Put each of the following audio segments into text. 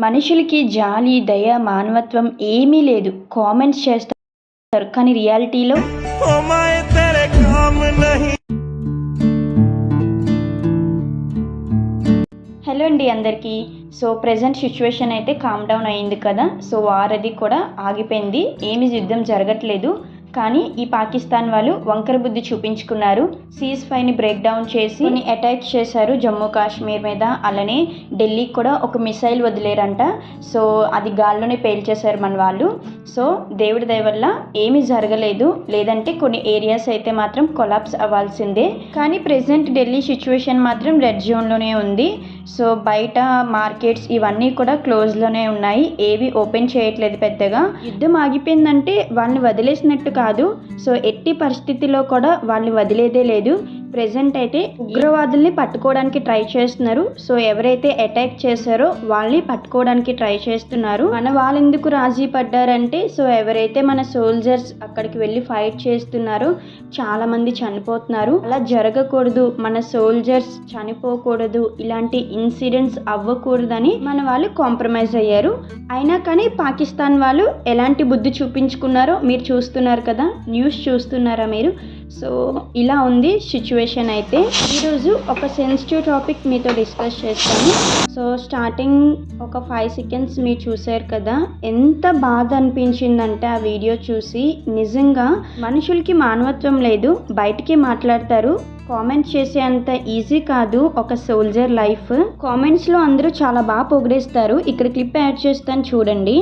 మనుషులకి జాలి, దయ, మానవత్వం ఏమీ లేదు. కామెంట్స్ చేస్తారు కానీ రియాలిటీలో హలో అండి అందరికీ. సో ప్రెజెంట్ సిచ్యువేషన్ అయితే కామ్ డౌన్ అయింది కదా. సో వార్ అది కూడా ఆగిపోయింది, ఏమి యుద్ధం జరగట్లేదు. కానీ ఈ పాకిస్తాన్ వాళ్ళు వంకర బుద్ధి చూపించుకున్నారు. సీజ్ ఫైర్ని బ్రేక్ డౌన్ చేసి కొన్ని అటాక్ చేశారు జమ్మూ కాశ్మీర్ మీద. అలానే ఢిల్లీకి కూడా ఒక మిసైల్ వదిలేరంట. సో అది గాల్లోనే పేల్చేశారు మన వాళ్ళు. సో దేవుడి దయ వల్ల ఏమీ జరగలేదు, లేదంటే కొన్ని ఏరియాస్ అయితే మాత్రం కొలాప్స్ అవ్వాల్సిందే. కానీ ప్రెసెంట్ ఢిల్లీ సిచ్యువేషన్ మాత్రం రెడ్ జోన్లోనే ఉంది. సో బయట మార్కెట్స్ ఇవన్నీ కూడా క్లోజ్లోనే ఉన్నాయి, ఏవి ఓపెన్ చేయట్లేదు పెద్దగా. యుద్ధం ఆగిపోయిందంటే వాళ్ళని వదిలేసినట్టు కాదు. సో ఎట్టి పరిస్థితిలో కూడా వాళ్ళని వదిలేదే లేదు. ప్రెజెంట్ అయితే ఉగ్రవాదుల్ని పట్టుకోవడానికి ట్రై చేస్తున్నారు. సో ఎవరైతే అటాక్ చేశారో వాళ్ళని పట్టుకోవడానికి ట్రై చేస్తున్నారు. మన వాళ్ళు ఎందుకు రాజీ పడ్డారంటే, సో ఎవరైతే మన సోల్జర్స్ అక్కడికి వెళ్ళి ఫైట్ చేస్తున్నారో చాలా మంది చనిపోతున్నారు. అలా జరగకూడదు, మన సోల్జర్స్ చనిపోకూడదు, ఇలాంటి ఇన్సిడెంట్స్ అవ్వకూడదని మన వాళ్ళు కాంప్రమైజ్ అయ్యారు. అయినా కానీ పాకిస్తాన్ వాళ్ళు ఎలాంటి బుద్ధి చూపించుకున్నారో మీరు చూస్తున్నారు కదా, న్యూస్ చూస్తున్నారా మీరు. సో ఇలా ఉంది సిచ్యువేషన్. అయితే ఈరోజు ఒక సెన్సిటివ్ టాపిక్ మీతో డిస్కస్ చేస్తాను. సో స్టార్టింగ్ ఒక 5 seconds మీరు చూసారు కదా, ఎంత బాధ అనిపించిందంటే ఆ వీడియో చూసి. నిజంగా మనుషులకి మానవత్వం లేదు, బయటికి మాట్లాడతారు. కామెంట్స్ చేసే అంత ఈజీ కాదు ఒక సోల్జర్ లైఫ్. కామెంట్స్లో అందరూ చాలా బాగా పొగిడేస్తారు. ఇక్కడ క్లిప్ యాడ్ చేస్తాను చూడండి.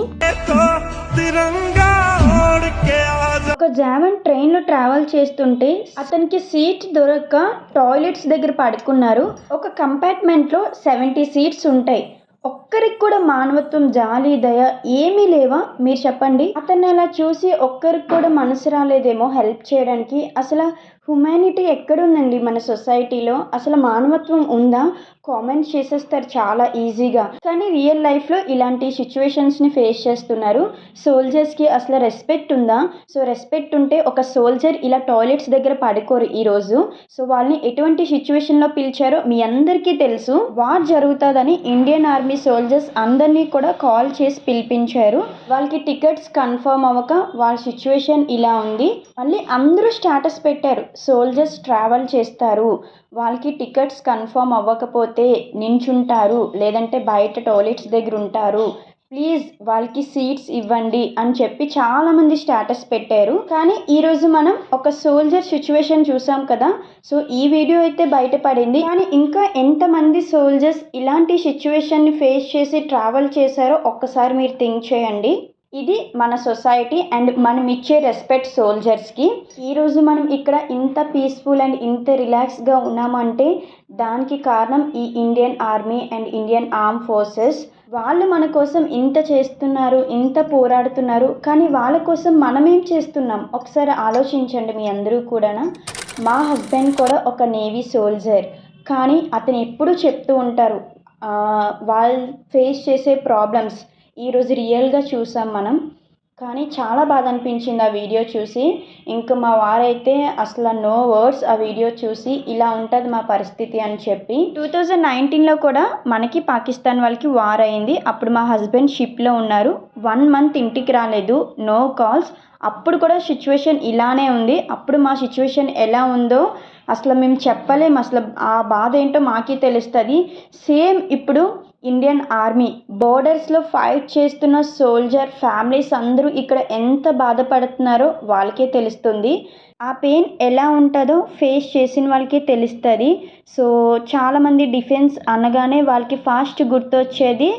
ఒక జవాన్ ట్రైన్లో ట్రావెల్ చేస్తుంటే అతనికి సీట్ దొరక్క టాయిలెట్స్ దగ్గర పడుకున్నారు. ఒక కంపార్ట్మెంట్లో 70 seats ఉంటాయి. ఒక్కరికి కూడా మానవత్వం, జాలి, దయ ఏమీ లేవా మీరు చెప్పండి. అతన్ని అలా చూసి ఒక్కరికి కూడా మనసు రాలేదేమో హెల్ప్ చేయడానికి. అసలు హ్యుమానిటీ ఎక్కడుందండి మన సొసైటీలో? అసలు మానవత్వం ఉందా? కామెంట్స్ చేసేస్తారు చాలా ఈజీగా. కానీ రియల్ లైఫ్లో ఇలాంటి సిచ్యువేషన్స్ని ఫేస్ చేస్తున్నారు. సోల్జర్స్కి అసలు రెస్పెక్ట్ ఉందా? సో రెస్పెక్ట్ ఉంటే ఒక సోల్జర్ ఇలా టాయిలెట్స్ దగ్గర పడుకోరు ఈరోజు. సో వాళ్ళని ఎటువంటి సిచ్యువేషన్లో పిలిచారో మీ అందరికీ తెలుసు. వార్ జరుగుతుందని ఇండియన్ ఆర్మీ సోల్జర్స్ అందరినీ కూడా కాల్ చేసి పిలిపించారు. వాళ్ళకి టికెట్స్ కన్ఫర్మ్ అవ్వక వాళ్ళ సిచ్యువేషన్ ఇలా ఉంది. మళ్ళీ అందరూ స్టేటస్ పెట్టారు, సోల్జర్స్ ట్రావెల్ చేస్తారు, వాళ్ళకి టికెట్స్ కన్ఫర్మ్ అవ్వకపోతే నించుంటారు, లేదంటే బయట టాయిలెట్స్ దగ్గర ఉంటారు, ప్లీజ్ వాళ్ళకి సీట్స్ ఇవ్వండి అని చెప్పి చాలామంది స్టేటస్ పెట్టారు. కానీ ఈరోజు మనం ఒక సోల్జర్ సిచ్యువేషన్ చూసాం కదా. సో ఈ వీడియో అయితే బయటపడింది. కానీ ఇంకా ఎంతమంది సోల్జర్స్ ఇలాంటి సిచ్యువేషన్ని ఫేస్ చేసి ట్రావెల్ చేశారో ఒక్కసారి మీరు థింక్ చేయండి. ఇది మన సొసైటీ అండ్ మనం ఇచ్చే రెస్పెక్ట్ సోల్జర్స్కి. ఈరోజు మనం ఇక్కడ ఇంత పీస్ఫుల్ అండ్ ఇంత రిలాక్స్గా ఉన్నామంటే దానికి కారణం ఈ Indian army and Indian arm forces. వాళ్ళు మన కోసం ఇంత చేస్తున్నారు, ఇంత పోరాడుతున్నారు. కానీ వాళ్ళ కోసం మనమేం చేస్తున్నాం ఒకసారి ఆలోచించండి మీ అందరూ కూడా. మా హస్బెండ్ కూడా ఒక నేవీ సోల్జర్. కానీ అతను ఎప్పుడూ చెప్తూ ఉంటారు వాళ్ళు ఫేస్ చేసే ప్రాబ్లమ్స్ ఈరోజు రియల్గా చూసాం మనం. కానీ చాలా బాధ అనిపించింది ఆ వీడియో చూసి. ఇంకా మా వారైతే అసలు నో వర్డ్స్ ఆ వీడియో చూసి. ఇలా ఉంటుంది మా పరిస్థితి అని చెప్పి. 2019లో కూడా మనకి పాకిస్తాన్ వాళ్ళకి వార్ అయింది. అప్పుడు మా హస్బెండ్ షిప్లో ఉన్నారు. 1 month ఇంటికి రాలేదు, నో కాల్స్. అప్పుడు కూడా సిచ్యువేషన్ ఇలానే ఉంది. అప్పుడు మా సిచ్యువేషన్ ఎలా ఉందో అసలు మేము చెప్పలేము. అసలు ఆ బాధ ఏంటో మాకే తెలుస్తుంది. సేమ్ ఇప్పుడు ఇండియన్ ఆర్మీ బోర్డర్స్లో ఫైట్ చేస్తున్న సోల్జర్ ఫ్యామిలీస్ అందరూ ఇక్కడ ఎంత బాధపడుతున్నారో వాళ్ళకే తెలుస్తుంది. ఆ పెయిన్ ఎలా ఉంటుందో ఫేస్ చేసిన వాళ్ళకే తెలుస్తుంది. సో చాలామంది డిఫెన్స్ అనగానే వాళ్ళకి ఫాస్ట్ గుర్తొచ్చేది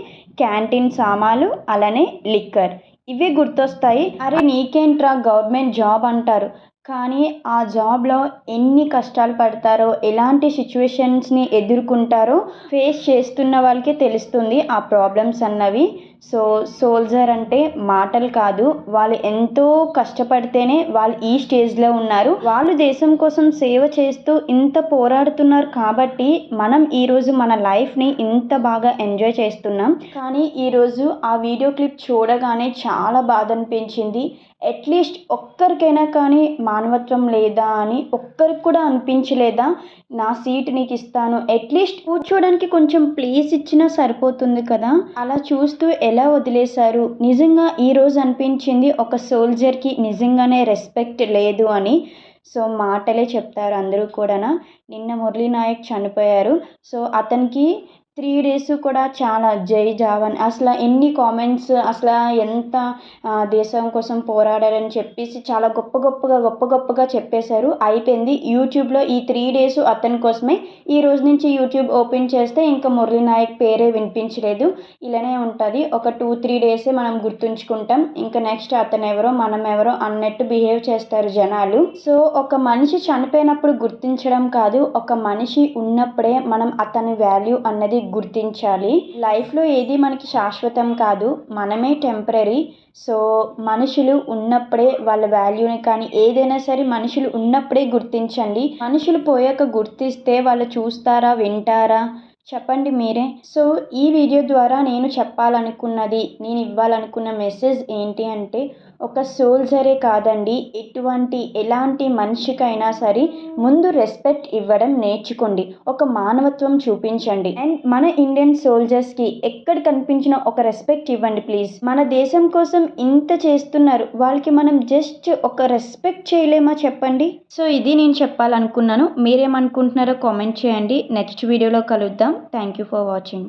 క్యాంటీన్ సామాన్లు, అలానే లిక్కర్, ఇవే గుర్తొస్తాయి. అరే నీకేంట్రా గవర్నమెంట్ జాబ్ అంటారు. కానీ ఆ జాబ్లో ఎన్ని కష్టాలు పడతారో, ఎలాంటి సిచ్యువేషన్స్ని ఎదుర్కొంటారో ఫేస్ చేస్తున్న వాళ్ళకే తెలుస్తుంది ఆ ప్రాబ్లమ్స్ అన్నవి. సో సోల్జర్ అంటే మాటలు కాదు, వాళ్ళు ఎంతో కష్టపడితేనే వాళ్ళు ఈ స్టేజ్లో ఉన్నారు. వాళ్ళు దేశం కోసం సేవ చేస్తూ ఇంత పోరాడుతున్నారు కాబట్టి మనం ఈరోజు మన లైఫ్ని ఇంత బాగా ఎంజాయ్ చేస్తున్నాం. కానీ ఈరోజు ఆ వీడియో క్లిప్ చూడగానే చాలా బాధ అనిపించింది. అట్లీస్ట్ ఒక్కరికైనా కానీ మానవత్వం లేదా అని ఒక్కరికి కూడా అనిపించలేదా? నా సీట్ నీకు ఇస్తాను, అట్లీస్ట్ కూర్చోడానికి కొంచెం ప్లేస్ ఇచ్చినా సరిపోతుంది కదా. అలా చూస్తూ ఎలా వదిలేశారు? నిజంగా ఈరోజు అనిపించింది ఒక సోల్జర్కి నిజంగానే రెస్పెక్ట్ లేదు అని. సో మాటలే చెప్తారు అందరూ కూడా. నిన్న మురళీ నాయక్ చనిపోయారు. సో అతనికి 3 days కూడా చాలా జై జవాన్, అసలు ఎన్ని కామెంట్స్, అసలు ఎంత దేశం కోసం పోరాడారని చెప్పేసి చాలా గొప్పగా చెప్పేశారు. అయిపోయింది. యూట్యూబ్లో ఈ 3 days అతని కోసమే. ఈ రోజు నుంచి యూట్యూబ్ ఓపెన్ చేస్తే ఇంకా మురళీ నాయక్ పేరే వినిపించలేదు. ఇలానే ఉంటుంది. ఒక 2-3 days మనం గుర్తుంచుకుంటాం. ఇంకా నెక్స్ట్ అతను ఎవరో మనం ఎవరో అన్నట్టు బిహేవ్ చేస్తారు జనాలు. సో ఒక మనిషి చనిపోయినప్పుడు గుర్తించడం కాదు, ఒక మనిషి ఉన్నప్పుడే మనం అతని వాల్యూ అన్నది గుర్తించాలి. లైఫ్లో ఏది మనకి శాశ్వతం కాదు, మనమే టెంపరరీ. సో మనుషులు ఉన్నప్పుడే వాళ్ళ వాల్యూని కానీ ఏదైనా సరే మనుషులు ఉన్నప్పుడే గుర్తించండి. మనుషులు పోయాక గుర్తిస్తే వాళ్ళు చూస్తారా, వింటారా? చెప్పండి మీరే. సో ఈ వీడియో ద్వారా నేను చెప్పాలనుకున్నది, నేను ఇవ్వాలనుకున్న మెసేజ్ ఏంటి అంటే, ఒక సోల్జరే కాదండి, ఎలాంటి మనిషికైనా సరే ముందు రెస్పెక్ట్ ఇవ్వడం నేర్చుకోండి. ఒక మానవత్వం చూపించండి. అండ్ మన ఇండియన్ సోల్జర్స్కి ఎక్కడ కనిపించిన ఒక రెస్పెక్ట్ ఇవ్వండి ప్లీజ్. మన దేశం కోసం ఇంత చేస్తున్నారు, వాళ్ళకి మనం జస్ట్ ఒక రెస్పెక్ట్ చేయలేమా చెప్పండి. సో ఇది నేను చెప్పాలనుకున్నాను. మీరేమనుకుంటున్నారో కామెంట్ చేయండి. నెక్స్ట్ వీడియోలో కలుద్దాం. Thank you for watching.